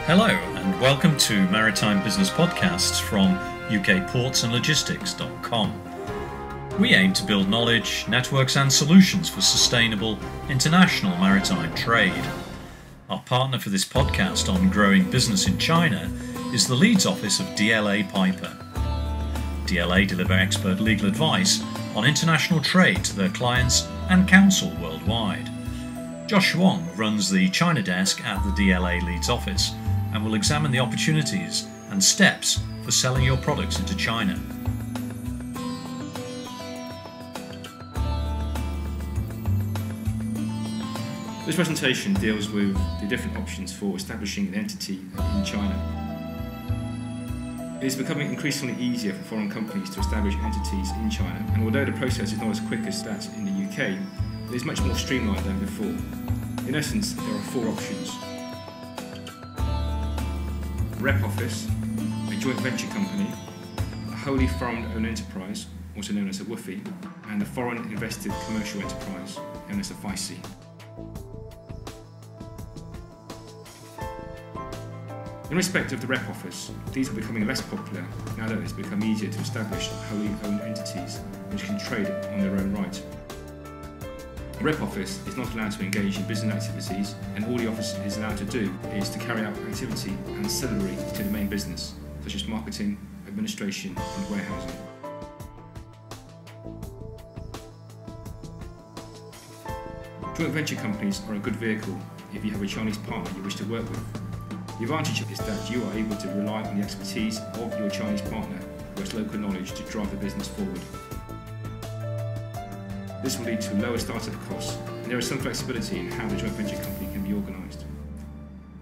Hello and welcome to Maritime Business Podcasts from ukportsandlogistics.com. We aim to build knowledge, networks and solutions for sustainable international maritime trade. Our partner for this podcast on growing business in China is the Leeds office of DLA Piper. DLA deliver expert legal advice on international trade to their clients and counsel worldwide. Josh Wong runs the China desk at the DLA Leeds office and will examine the opportunities and steps for selling your products into China. This presentation deals with the different options for establishing an entity in China. It is becoming increasingly easier for foreign companies to establish entities in China, and although the process is not as quick as that in the UK, it is much more streamlined than before. In essence, there are four options. Rep office, a joint venture company, a wholly foreign-owned enterprise, also known as a WFI, and a foreign invested commercial enterprise, known as a FIC. In respect of the rep office, these are becoming less popular now that it's become easier to establish wholly owned entities which can trade on their own right. The rep office is not allowed to engage in business activities, and all the office is allowed to do is to carry out activity ancillary to the main business, such as marketing, administration and warehousing. Joint venture companies are a good vehicle if you have a Chinese partner you wish to work with. The advantage is that you are able to rely on the expertise of your Chinese partner who has local knowledge to drive the business forward. This will lead to lower startup costs, and there is some flexibility in how the joint venture company can be organised.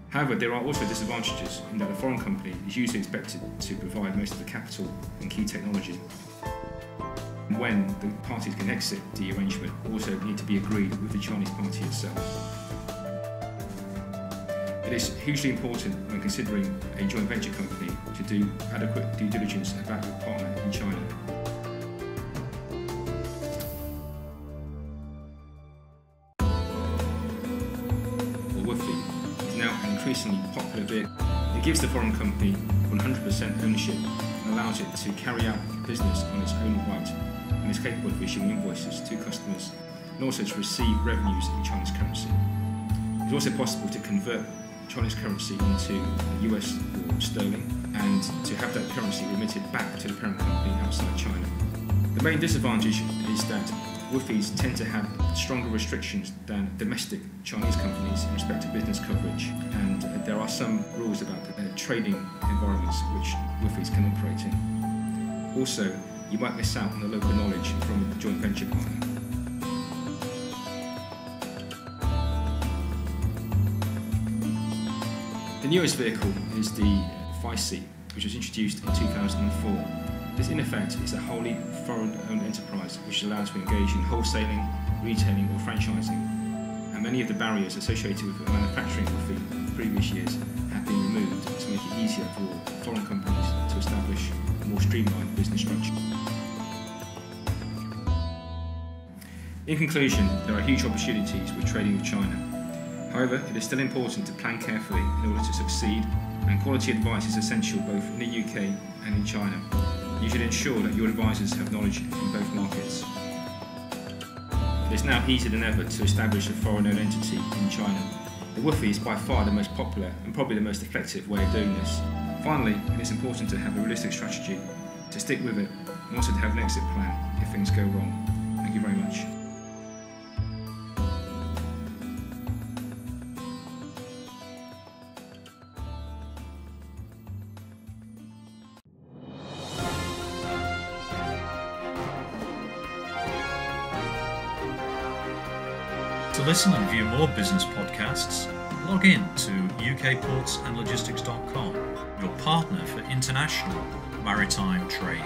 However, there are also disadvantages in that a foreign company is usually expected to provide most of the capital and key technology. And when the parties can exit the arrangement also need to be agreed with the Chinese party itself. It is hugely important when considering a joint venture company to do adequate due diligence about your partner in China. WFI is now an increasingly popular vehicle. It gives the foreign company 100% ownership and allows it to carry out business on its own right, and is capable of issuing invoices to customers and also to receive revenues in Chinese currency. It is also possible to convert Chinese currency into US or sterling and to have that currency remitted back to the parent company outside China. The main disadvantage is that WFIs tend to have stronger restrictions than domestic Chinese companies in respect to business coverage, and there are some rules about trading environments which WFIs can operate in. Also, you might miss out on the local knowledge from the joint venture partner. The newest vehicle is the FIC, which was introduced in 2004. This, in effect, is a wholly foreign-owned enterprise which is allowed to engage in wholesaling, retailing or franchising, and many of the barriers associated with manufacturing WFI in previous years have been removed to make it easier for foreign companies to establish a more streamlined business structure. In conclusion, there are huge opportunities with trading with China. However, it is still important to plan carefully in order to succeed, and quality advice is essential both in the UK and in China. You should ensure that your advisors have knowledge in both markets. It is now easier than ever to establish a foreign-owned entity in China. The WFI is by far the most popular and probably the most effective way of doing this. Finally, it is important to have a realistic strategy, to stick with it, and also to have an exit plan if things go wrong. Thank you very much. To listen and view more business podcasts, log in to ukportsandlogistics.com, your partner for international maritime trade.